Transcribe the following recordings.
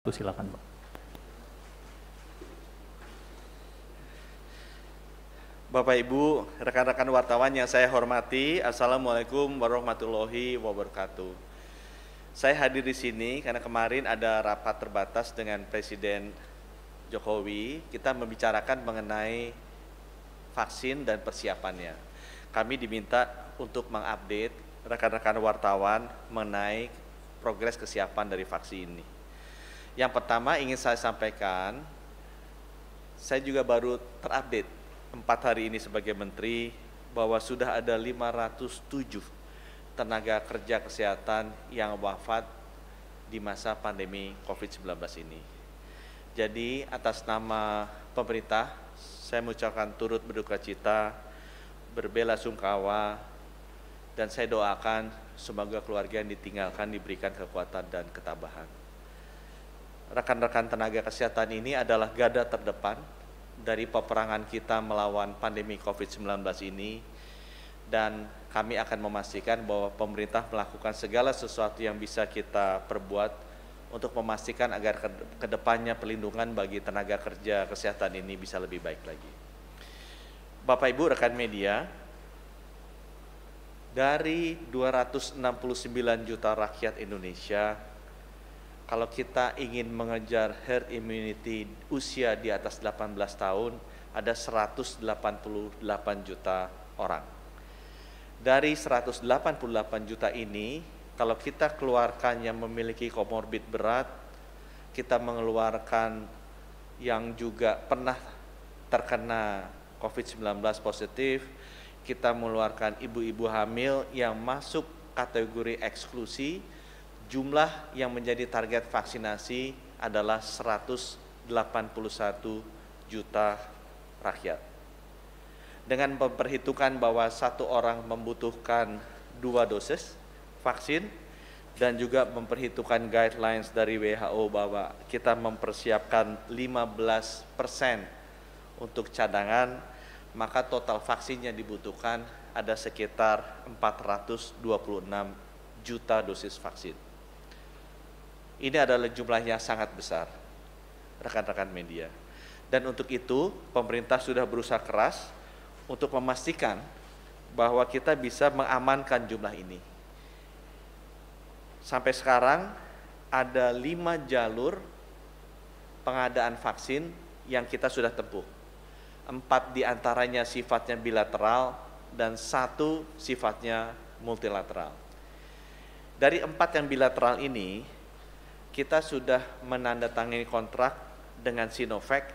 Silakan, Pak. Bapak Ibu, rekan-rekan wartawan yang saya hormati, Assalamualaikum warahmatullahi wabarakatuh. Saya hadir di sini karena kemarin ada rapat terbatas dengan Presiden Jokowi. Kita membicarakan mengenai vaksin dan persiapannya. Kami diminta untuk mengupdate rekan-rekan wartawan mengenai progres kesiapan dari vaksin ini. Yang pertama ingin saya sampaikan, saya juga baru terupdate 4 hari ini sebagai Menteri bahwa sudah ada 507 tenaga kerja kesehatan yang wafat di masa pandemi COVID-19 ini. Jadi atas nama pemerintah, saya mengucapkan turut berduka cita, berbela-sungkawa, dan saya doakan semoga keluarga yang ditinggalkan diberikan kekuatan dan ketabahan. Rekan-rekan tenaga kesehatan ini adalah garda terdepan dari peperangan kita melawan pandemi COVID-19 ini, dan kami akan memastikan bahwa pemerintah melakukan segala sesuatu yang bisa kita perbuat untuk memastikan agar kedepannya pelindungan bagi tenaga kerja kesehatan ini bisa lebih baik lagi. Bapak Ibu rekan media, dari 269 juta rakyat Indonesia, kalau kita ingin mengejar herd immunity usia di atas 18 tahun, ada 188 juta orang. Dari 188 juta ini, kalau kita keluarkan yang memiliki komorbid berat, kita mengeluarkan yang juga pernah terkena COVID-19 positif, kita mengeluarkan ibu-ibu hamil yang masuk kategori eksklusi, jumlah yang menjadi target vaksinasi adalah 181 juta rakyat. Dengan memperhitungkan bahwa satu orang membutuhkan 2 dosis vaksin dan juga memperhitungkan guidelines dari WHO bahwa kita mempersiapkan 15% untuk cadangan, maka total vaksin yang dibutuhkan ada sekitar 426 juta dosis vaksin. Ini adalah jumlah yang sangat besar, rekan-rekan media. Dan untuk itu, pemerintah sudah berusaha keras untuk memastikan bahwa kita bisa mengamankan jumlah ini. Sampai sekarang, ada 5 jalur pengadaan vaksin yang kita sudah tempuh. 4 diantaranya sifatnya bilateral dan 1 sifatnya multilateral. Dari 4 yang bilateral ini, kita sudah menandatangani kontrak dengan Sinovac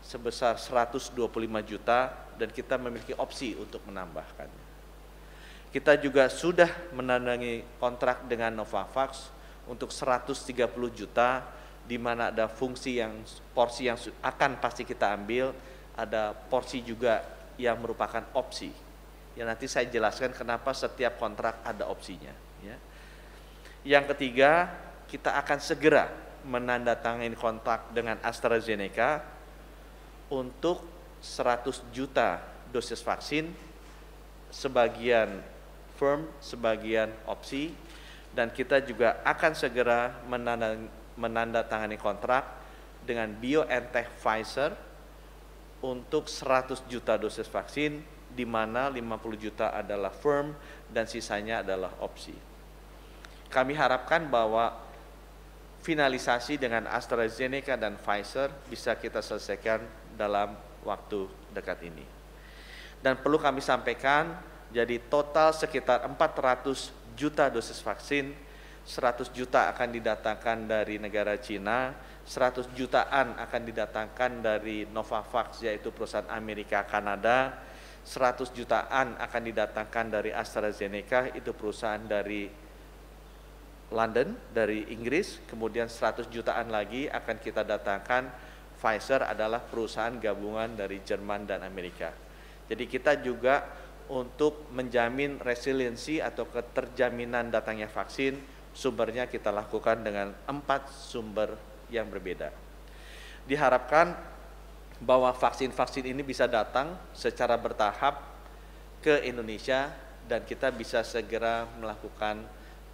sebesar 125 juta dan kita memiliki opsi untuk menambahkannya. Kita juga sudah menandatangani kontrak dengan Novavax untuk 130 juta, di mana ada porsi yang akan pasti kita ambil, ada porsi juga yang merupakan opsi. Ya, nanti saya jelaskan kenapa setiap kontrak ada opsinya. Ya. Yang ketiga, kita akan segera menandatangani kontrak dengan AstraZeneca untuk 100 juta dosis vaksin, sebagian firm, sebagian opsi, dan kita juga akan segera menandatangani kontrak dengan BioNTech Pfizer untuk 100 juta dosis vaksin, di mana 50 juta adalah firm dan sisanya adalah opsi. Kami harapkan bahwa finalisasi dengan AstraZeneca dan Pfizer bisa kita selesaikan dalam waktu dekat ini. Dan perlu kami sampaikan, jadi total sekitar 400 juta dosis vaksin, 100 juta akan didatangkan dari negara Cina, 100 jutaan akan didatangkan dari Novavax yaitu perusahaan Amerika Kanada, 100 jutaan akan didatangkan dari AstraZeneca itu perusahaan dari London, dari Inggris, kemudian 100 jutaan lagi akan kita datangkan. Pfizer adalah perusahaan gabungan dari Jerman dan Amerika. Jadi kita juga untuk menjamin resiliensi atau keterjaminan datangnya vaksin, sumbernya kita lakukan dengan 4 sumber yang berbeda. Diharapkan bahwa vaksin-vaksin ini bisa datang secara bertahap ke Indonesia dan kita bisa segera melakukan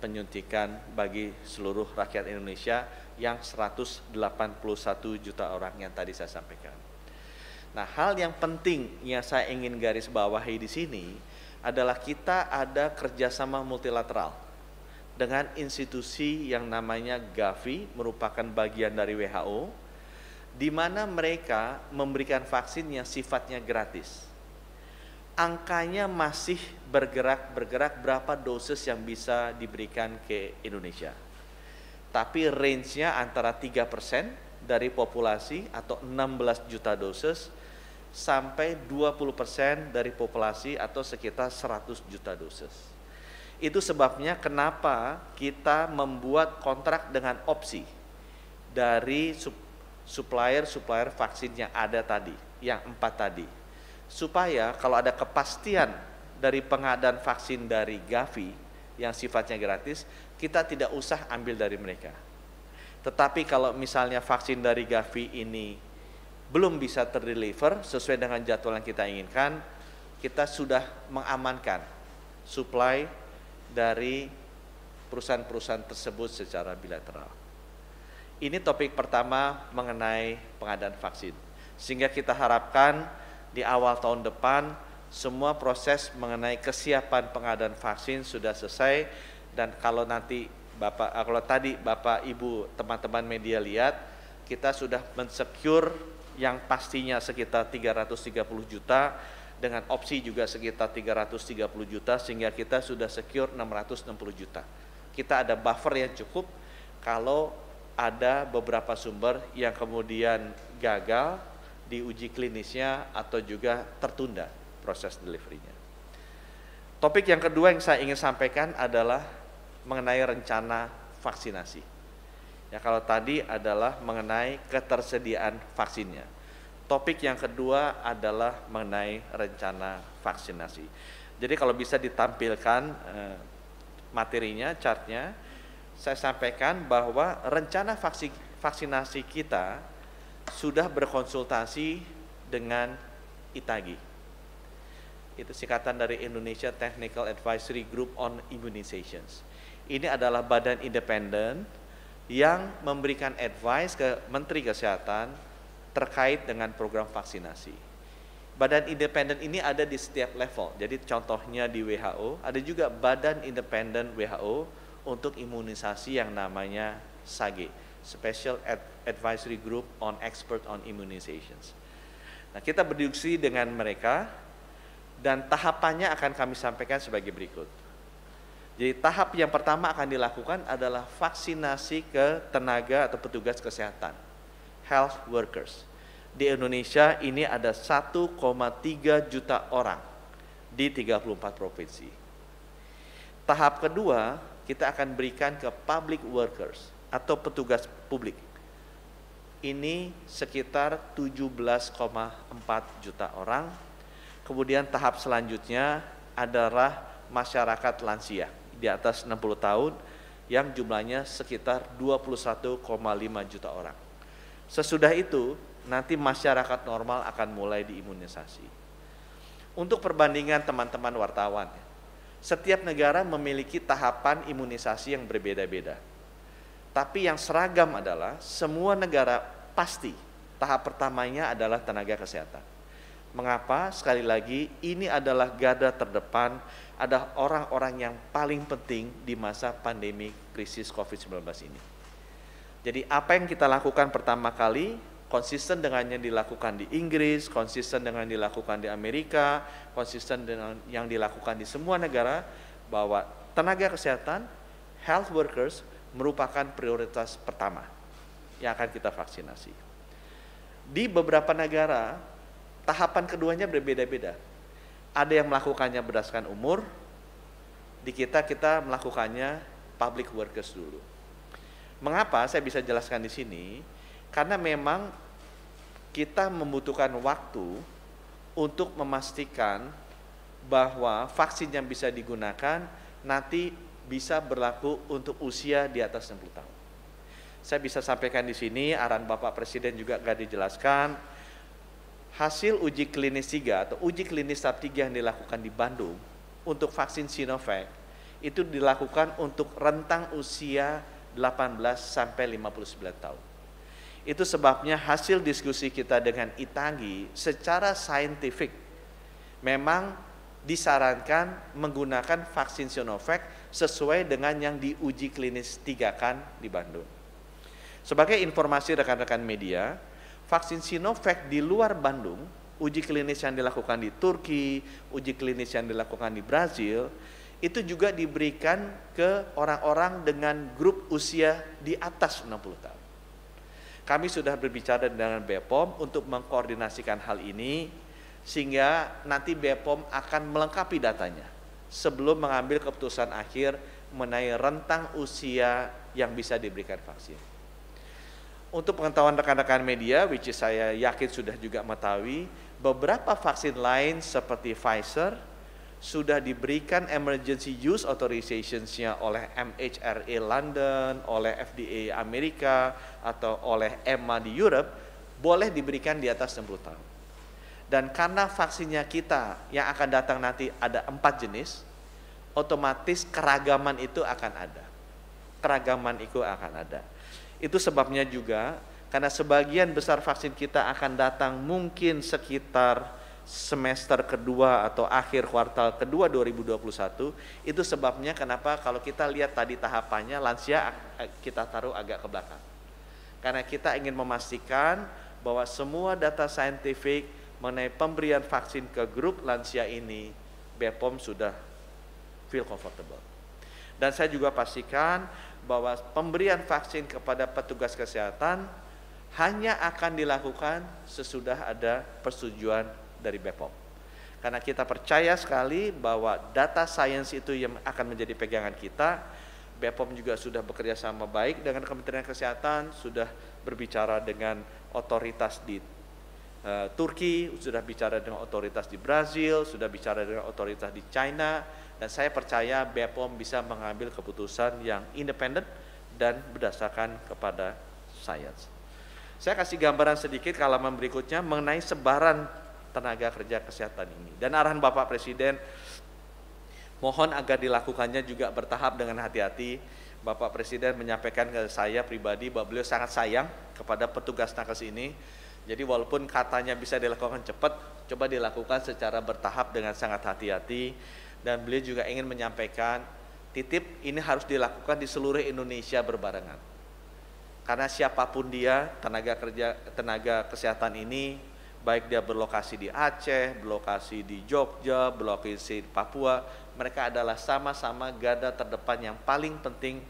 penyuntikan bagi seluruh rakyat Indonesia yang 181 juta orang yang tadi saya sampaikan. Nah, hal yang penting yang saya ingin garis bawahi di sini adalah kita ada kerjasama multilateral dengan institusi yang namanya Gavi, merupakan bagian dari WHO, di mana mereka memberikan vaksin yang sifatnya gratis. Angkanya masih bergerak berapa dosis yang bisa diberikan ke Indonesia. Tapi range-nya antara 3% dari populasi atau 16 juta dosis sampai 20% dari populasi atau sekitar 100 juta dosis. Itu sebabnya kenapa kita membuat kontrak dengan opsi dari supplier vaksin yang ada tadi, yang 4 tadi. Supaya kalau ada kepastian dari pengadaan vaksin dari Gavi yang sifatnya gratis, kita tidak usah ambil dari mereka. Tetapi kalau misalnya vaksin dari Gavi ini belum bisa terdeliver sesuai dengan jadwal yang kita inginkan, kita sudah mengamankan supply dari perusahaan-perusahaan tersebut secara bilateral. Ini topik pertama mengenai pengadaan vaksin. Sehingga kita harapkan di awal tahun depan semua proses mengenai kesiapan pengadaan vaksin sudah selesai, dan kalau nanti kalau tadi Bapak Ibu teman-teman media lihat, kita sudah mensecure yang pastinya sekitar 330 juta dengan opsi juga sekitar 330 juta, sehingga kita sudah secure 660 juta. Kita ada buffer yang cukup kalau ada beberapa sumber yang kemudian gagal di uji klinisnya atau juga tertunda proses delivery-nya. Topik yang kedua yang saya ingin sampaikan adalah mengenai rencana vaksinasi. Ya, kalau tadi adalah mengenai ketersediaan vaksinnya. Topik yang kedua adalah mengenai rencana vaksinasi. Jadi kalau bisa ditampilkan materinya, chartnya, saya sampaikan bahwa rencana vaksinasi kita sudah berkonsultasi dengan ITAGI. Itu singkatan dari Indonesia Technical Advisory Group on Immunizations. Ini adalah badan independen yang memberikan advice ke Menteri Kesehatan terkait dengan program vaksinasi. Badan independen ini ada di setiap level. Jadi contohnya di WHO, ada juga badan independen WHO untuk imunisasi yang namanya SAGE, Special Advisory Group on Expert on Immunizations. Nah, kita berdiskusi dengan mereka dan tahapannya akan kami sampaikan sebagai berikut. Jadi tahap yang pertama akan dilakukan adalah vaksinasi ke tenaga atau petugas kesehatan, health workers. Di Indonesia ini ada 1,3 juta orang di 34 provinsi. Tahap kedua, kita akan berikan ke public workers atau petugas publik. Ini sekitar 17,4 juta orang. Kemudian tahap selanjutnya adalah masyarakat lansia di atas 60 tahun yang jumlahnya sekitar 21,5 juta orang. Sesudah itu, nanti masyarakat normal akan mulai diimunisasi. Untuk perbandingan teman-teman wartawan, setiap negara memiliki tahapan imunisasi yang berbeda-beda. Tapi yang seragam adalah semua negara pasti tahap pertamanya adalah tenaga kesehatan. Mengapa? Sekali lagi, ini adalah garda terdepan, ada orang-orang yang paling penting di masa pandemi krisis COVID-19 ini. Jadi apa yang kita lakukan pertama kali, konsisten dengan yang dilakukan di Inggris, konsisten dengan yang dilakukan di Amerika, konsisten dengan yang dilakukan di semua negara, bahwa tenaga kesehatan, health workers merupakan prioritas pertama yang akan kita vaksinasi. Di beberapa negara, tahapan keduanya berbeda-beda. Ada yang melakukannya berdasarkan umur, di kita melakukannya public workers dulu. Mengapa saya bisa jelaskan di sini? Karena memang kita membutuhkan waktu untuk memastikan bahwa vaksin yang bisa digunakan nanti bisa berlaku untuk usia di atas 60 tahun. Saya bisa sampaikan di sini, arahan Bapak Presiden juga gak dijelaskan, hasil uji klinis 3 atau uji klinis tahap 3 yang dilakukan di Bandung untuk vaksin Sinovac, itu dilakukan untuk rentang usia 18 sampai 59 tahun. Itu sebabnya hasil diskusi kita dengan ITAGI secara saintifik memang disarankan menggunakan vaksin Sinovac sesuai dengan yang diuji klinis 3 kan di Bandung. Sebagai informasi rekan-rekan media, vaksin Sinovac di luar Bandung, uji klinis yang dilakukan di Turki, uji klinis yang dilakukan di Brazil, itu juga diberikan ke orang-orang dengan grup usia di atas 60 tahun. Kami sudah berbicara dengan BPOM untuk mengkoordinasikan hal ini, sehingga nanti BPOM akan melengkapi datanya sebelum mengambil keputusan akhir mengenai rentang usia yang bisa diberikan vaksin. Untuk pengetahuan rekan-rekan media, which is saya yakin sudah juga mengetahui, beberapa vaksin lain seperti Pfizer sudah diberikan emergency use authorization-nya oleh MHRA London, oleh FDA Amerika, atau oleh EMA di Europe, boleh diberikan di atas 60 tahun. Dan karena vaksinnya kita yang akan datang nanti ada 4 jenis, otomatis keragaman itu akan ada. Keragaman itu akan ada. Itu sebabnya juga, karena sebagian besar vaksin kita akan datang mungkin sekitar semester kedua atau akhir kuartal kedua 2021, itu sebabnya kenapa kalau kita lihat tadi tahapannya lansia kita taruh agak ke belakang. Karena kita ingin memastikan bahwa semua data saintifik mengenai pemberian vaksin ke grup lansia ini, BPOM sudah feel comfortable. Dan saya juga pastikan bahwa pemberian vaksin kepada petugas kesehatan hanya akan dilakukan sesudah ada persetujuan dari BPOM. Karena kita percaya sekali bahwa data sains itu yang akan menjadi pegangan kita. BPOM juga sudah bekerja sama baik dengan Kementerian Kesehatan, sudah berbicara dengan otoritas di Turki, sudah bicara dengan otoritas di Brazil, sudah bicara dengan otoritas di China, dan saya percaya BPOM bisa mengambil keputusan yang independen dan berdasarkan kepada sains. Saya kasih gambaran sedikit ke halaman berikutnya mengenai sebaran tenaga kerja kesehatan ini. Dan arahan Bapak Presiden mohon agar dilakukannya juga bertahap dengan hati-hati. Bapak Presiden menyampaikan ke saya pribadi bahwa beliau sangat sayang kepada petugas nakes ini. Jadi walaupun katanya bisa dilakukan cepat, coba dilakukan secara bertahap dengan sangat hati-hati. Dan beliau juga ingin menyampaikan, titip ini harus dilakukan di seluruh Indonesia berbarengan. Karena siapapun dia, tenaga kesehatan ini, baik dia berlokasi di Aceh, berlokasi di Jogja, berlokasi di Papua, mereka adalah sama-sama garda terdepan yang paling penting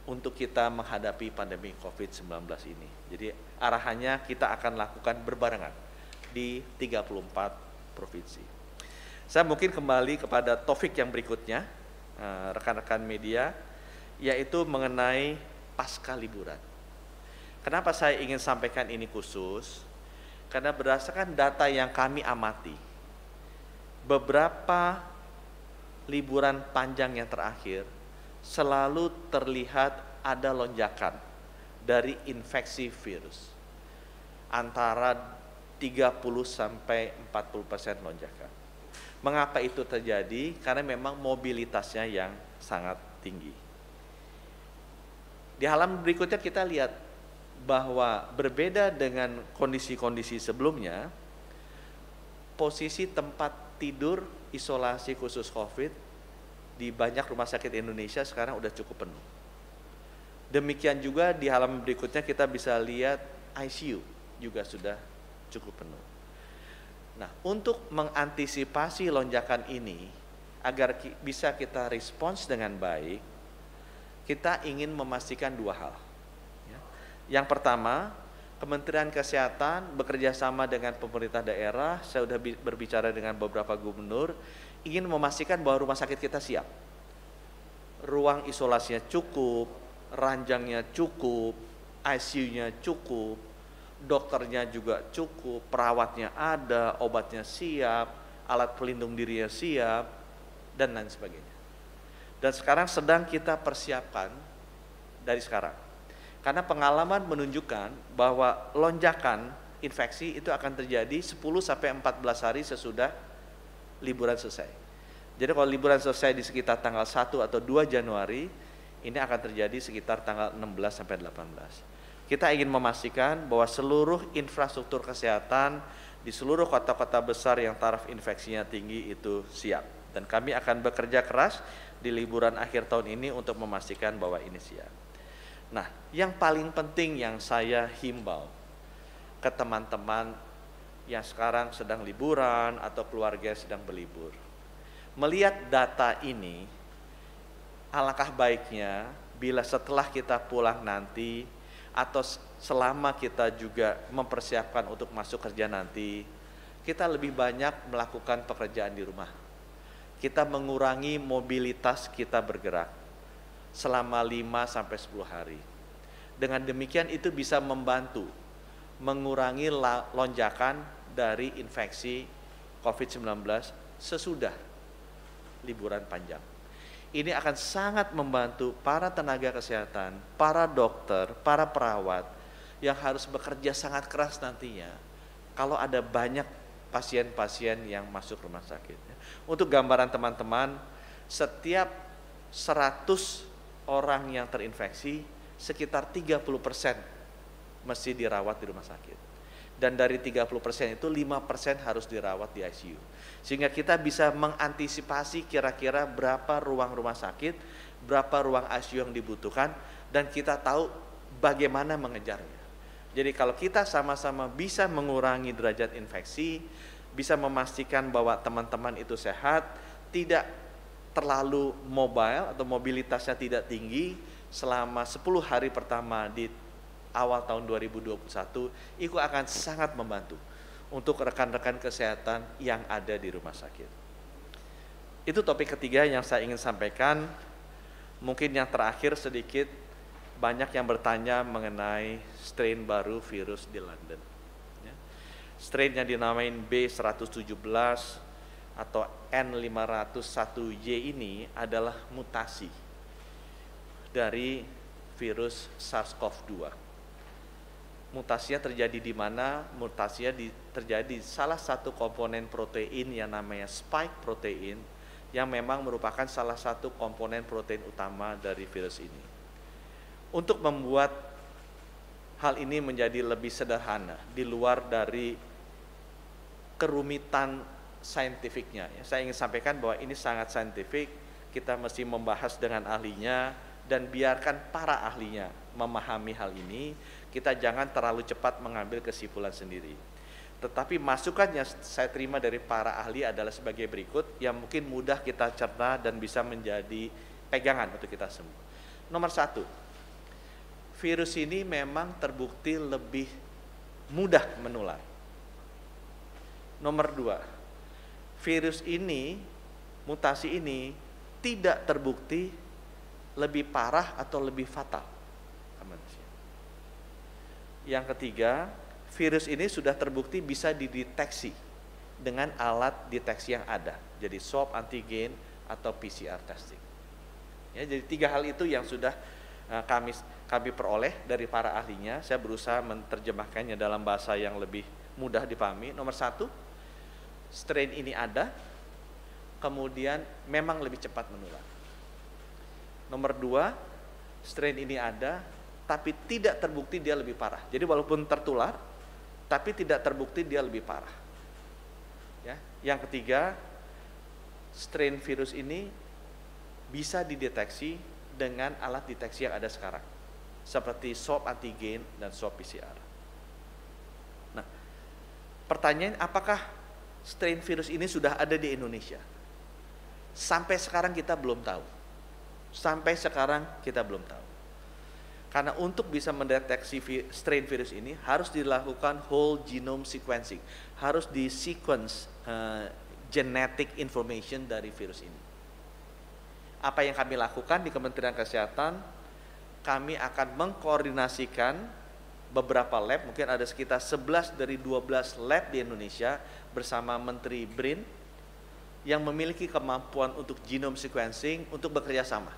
untuk kita menghadapi pandemi COVID-19 ini. Jadi arahannya kita akan lakukan berbarengan di 34 provinsi. Saya mungkin kembali kepada topik yang berikutnya, rekan-rekan media, yaitu mengenai pasca liburan. Kenapa saya ingin sampaikan ini khusus? Karena berdasarkan data yang kami amati, beberapa liburan panjang yang terakhir selalu terlihat ada lonjakan dari infeksi virus. Antara 30 sampai 40% lonjakan. Mengapa itu terjadi? Karena memang mobilitasnya yang sangat tinggi. Di halaman berikutnya kita lihat bahwa berbeda dengan kondisi-kondisi sebelumnya, posisi tempat tidur isolasi khusus COVID di banyak rumah sakit Indonesia sekarang udah cukup penuh. Demikian juga di halaman berikutnya kita bisa lihat ICU juga sudah cukup penuh. Nah, untuk mengantisipasi lonjakan ini agar bisa kita respons dengan baik, kita ingin memastikan dua hal. Yang pertama, Kementerian Kesehatan bekerja sama dengan pemerintah daerah, saya sudah berbicara dengan beberapa gubernur, ingin memastikan bahwa rumah sakit kita siap. Ruang isolasinya cukup, ranjangnya cukup, ICU-nya cukup, dokternya juga cukup, perawatnya ada, obatnya siap, alat pelindung dirinya siap, dan lain sebagainya. Dan sekarang sedang kita persiapkan dari sekarang. Karena pengalaman menunjukkan bahwa lonjakan infeksi itu akan terjadi 10-14 hari sesudah liburan selesai. Jadi kalau liburan selesai di sekitar tanggal 1 atau 2 Januari, ini akan terjadi sekitar tanggal 16 sampai 18. Kita ingin memastikan bahwa seluruh infrastruktur kesehatan di seluruh kota-kota besar yang taraf infeksinya tinggi itu siap. Dan kami akan bekerja keras di liburan akhir tahun ini untuk memastikan bahwa ini siap. Nah, yang paling penting yang saya himbau ke teman-teman yang sekarang sedang liburan atau keluarga yang sedang berlibur. Melihat data ini, alangkah baiknya bila setelah kita pulang nanti atau selama kita juga mempersiapkan untuk masuk kerja nanti, kita lebih banyak melakukan pekerjaan di rumah. Kita mengurangi mobilitas kita bergerak selama 5-10 hari. Dengan demikian itu bisa membantu mengurangi lonjakan dari infeksi COVID-19 sesudah liburan panjang. Ini akan sangat membantu para tenaga kesehatan, para dokter, para perawat yang harus bekerja sangat keras nantinya kalau ada banyak pasien-pasien yang masuk rumah sakit. Untuk gambaran teman-teman, setiap 100 orang yang terinfeksi, sekitar 30% mesti dirawat di rumah sakit. Dan dari 30% itu 5% harus dirawat di ICU. Sehingga kita bisa mengantisipasi kira-kira berapa ruang rumah sakit, berapa ruang ICU yang dibutuhkan, dan kita tahu bagaimana mengejarnya. Jadi kalau kita sama-sama bisa mengurangi derajat infeksi, bisa memastikan bahwa teman-teman itu sehat, tidak terlalu mobile atau mobilitasnya tidak tinggi selama 10 hari pertama di awal tahun 2021, itu akan sangat membantu untuk rekan-rekan kesehatan yang ada di rumah sakit. Itu topik ketiga yang saya ingin sampaikan. Mungkin yang terakhir sedikit, banyak yang bertanya mengenai strain baru virus di London. Strain yang dinamain B117 atau N501Y ini adalah mutasi dari virus SARS-CoV-2. Mutasinya terjadi di mana? Mutasinya terjadi di salah satu komponen protein yang namanya spike protein, yang memang merupakan salah satu komponen protein utama dari virus ini. Untuk membuat hal ini menjadi lebih sederhana, di luar dari kerumitan saintifiknya, saya ingin sampaikan bahwa ini sangat saintifik, kita mesti membahas dengan ahlinya, dan biarkan para ahlinya memahami hal ini. Kita jangan terlalu cepat mengambil kesimpulan sendiri. Tetapi masukan yang saya terima dari para ahli adalah sebagai berikut, yang mungkin mudah kita cerna dan bisa menjadi pegangan untuk kita semua. Nomor 1, virus ini memang terbukti lebih mudah menular. Nomor 2, virus ini, mutasi ini tidak terbukti lebih parah atau lebih fatal ke manusia. Yang ketiga, virus ini sudah terbukti bisa dideteksi dengan alat deteksi yang ada, jadi swab antigen atau PCR testing. Ya, jadi 3 hal itu yang sudah kami peroleh dari para ahlinya. Saya berusaha menerjemahkannya dalam bahasa yang lebih mudah dipahami. Nomor 1, strain ini ada, kemudian memang lebih cepat menular. Nomor 2, strain ini ada, tapi tidak terbukti dia lebih parah. Jadi walaupun tertular, tapi tidak terbukti dia lebih parah. Ya. Yang ketiga, strain virus ini bisa dideteksi dengan alat deteksi yang ada sekarang, seperti swab antigen dan swab PCR. Nah, pertanyaan, apakah strain virus ini sudah ada di Indonesia? Sampai sekarang kita belum tahu. Karena untuk bisa mendeteksi strain virus ini harus dilakukan whole genome sequencing, harus di sequence genetic information dari virus ini. Apa yang kami lakukan di Kementerian Kesehatan, kami akan mengkoordinasikan beberapa lab, mungkin ada sekitar 11 dari 12 lab di Indonesia bersama Menteri BRIN yang memiliki kemampuan untuk genome sequencing untuk bekerja sama,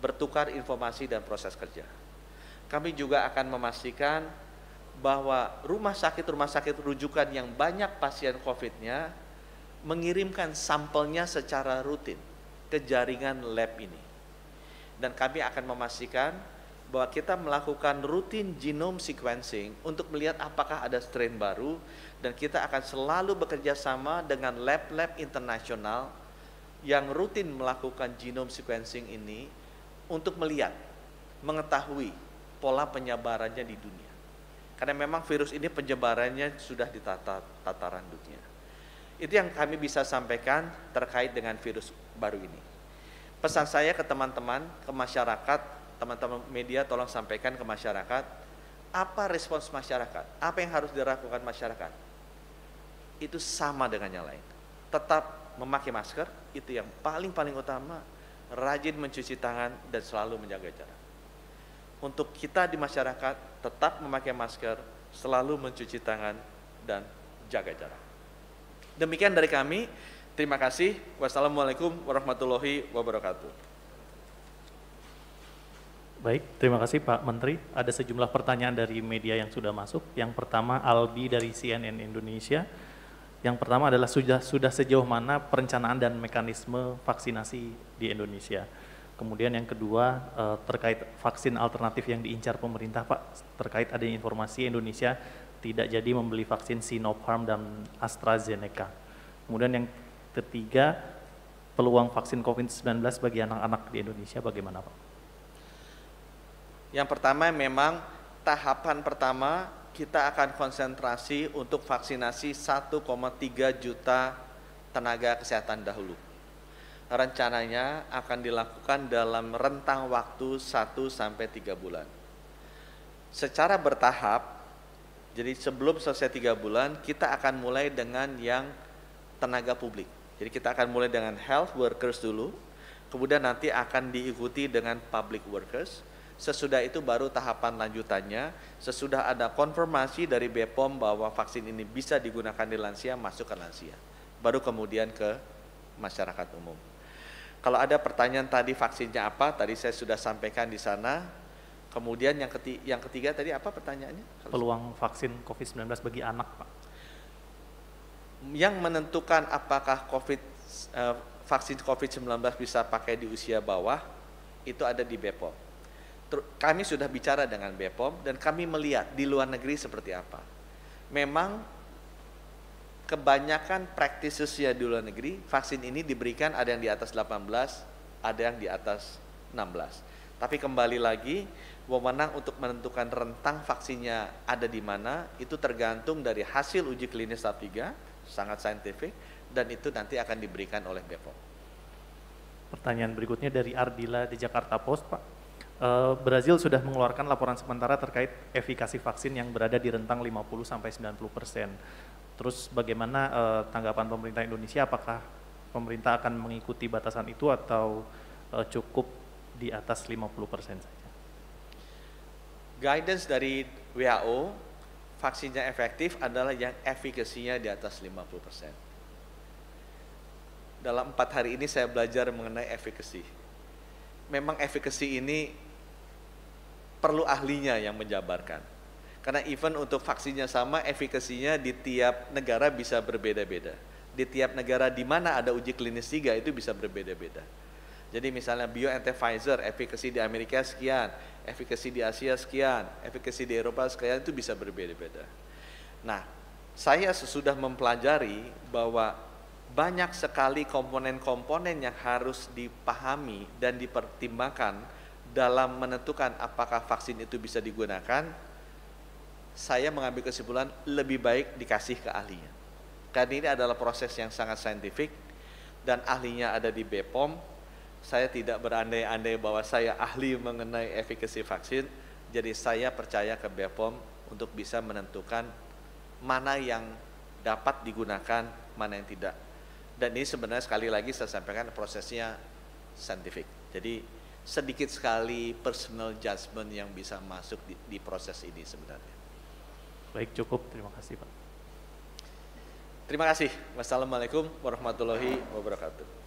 bertukar informasi dan proses kerja. Kami juga akan memastikan bahwa rumah sakit rujukan yang banyak pasien COVID-nya mengirimkan sampelnya secara rutin ke jaringan lab ini. Dan kami akan memastikan bahwa kita melakukan rutin genome sequencing untuk melihat apakah ada strain baru, dan kita akan selalu bekerja sama dengan lab-lab internasional yang rutin melakukan genome sequencing ini untuk melihat, mengetahui pola penyebarannya di dunia. Karena memang virus ini penyebarannya sudah di tataran dunia. Itu yang kami bisa sampaikan terkait dengan virus baru ini. Pesan saya ke teman-teman, ke masyarakat, teman-teman media tolong sampaikan ke masyarakat, apa respons masyarakat, apa yang harus dilakukan masyarakat. Itu sama dengan yang lain. Tetap memakai masker, itu yang paling utama, rajin mencuci tangan dan selalu menjaga jarak. Untuk kita di masyarakat, tetap memakai masker, selalu mencuci tangan dan jaga jarak. Demikian dari kami, terima kasih. Wassalamualaikum warahmatullahi wabarakatuh. Baik, terima kasih Pak Menteri. Ada sejumlah pertanyaan dari media yang sudah masuk. Yang pertama, Albi dari CNN Indonesia. Yang pertama adalah sudah sejauh mana perencanaan dan mekanisme vaksinasi di Indonesia. Kemudian yang kedua, terkait vaksin alternatif yang diincar pemerintah, Pak, terkait adanya informasi Indonesia tidak jadi membeli vaksin Sinopharm dan AstraZeneca. Kemudian yang ketiga, peluang vaksin COVID-19 bagi anak-anak di Indonesia bagaimana, Pak? Yang pertama, memang tahapan pertama kita akan konsentrasi untuk vaksinasi 1,3 juta tenaga kesehatan dahulu. Rencananya akan dilakukan dalam rentang waktu 1-3 bulan. Secara bertahap, jadi sebelum selesai 3 bulan, kita akan mulai dengan yang tenaga publik. Jadi kita akan mulai dengan health workers dulu, kemudian nanti akan diikuti dengan public workers. Sesudah itu baru tahapan lanjutannya, sesudah ada konfirmasi dari BPOM bahwa vaksin ini bisa digunakan di lansia, masuk ke lansia. Baru kemudian ke masyarakat umum. Kalau ada pertanyaan tadi vaksinnya apa, tadi saya sudah sampaikan di sana. Kemudian yang ketiga tadi apa pertanyaannya? Peluang vaksin COVID-19 bagi anak, Pak. Yang menentukan apakah vaksin COVID-19 bisa pakai di usia bawah, itu ada di BPOM. Kami sudah bicara dengan BPOM dan kami melihat di luar negeri seperti apa. Memang kebanyakan practices-nya di luar negeri, vaksin ini diberikan ada yang di atas 18, ada yang di atas 16. Tapi kembali lagi, wewenang untuk menentukan rentang vaksinnya ada di mana, itu tergantung dari hasil uji klinis tahap 3, sangat saintifik, dan itu nanti akan diberikan oleh BPOM. Pertanyaan berikutnya dari Ardila di Jakarta Post, Pak. Brazil sudah mengeluarkan laporan sementara terkait efikasi vaksin yang berada di rentang 50-90%. Terus bagaimana tanggapan pemerintah Indonesia, apakah pemerintah akan mengikuti batasan itu atau cukup di atas 50% saja? Guidance dari WHO, vaksinnya efektif adalah yang efikasinya di atas 50%. Dalam 4 hari ini saya belajar mengenai efikasi. Memang efikasi ini perlu ahlinya yang menjabarkan. Karena even untuk vaksinnya sama, efikasinya di tiap negara bisa berbeda-beda. Di tiap negara di mana ada uji klinis 3 itu bisa berbeda-beda. Jadi misalnya BioNTech Pfizer, efikasi di Amerika sekian, efikasi di Asia sekian, efikasi di Eropa sekian, itu bisa berbeda-beda. Nah, saya sesudah mempelajari bahwa banyak sekali komponen-komponen yang harus dipahami dan dipertimbangkan dalam menentukan apakah vaksin itu bisa digunakan. Saya mengambil kesimpulan lebih baik dikasih ke ahlinya. Karena ini adalah proses yang sangat saintifik dan ahlinya ada di BPOM. Saya tidak berandai-andai bahwa saya ahli mengenai efikasi vaksin, jadi saya percaya ke BPOM untuk bisa menentukan mana yang dapat digunakan, mana yang tidak. Dan ini sebenarnya sekali lagi saya sampaikan prosesnya saintifik. Jadi sedikit sekali personal judgment yang bisa masuk di proses ini sebenarnya. Baik, cukup. Terima kasih, Pak. Terima kasih. Wassalamualaikum warahmatullahi wabarakatuh.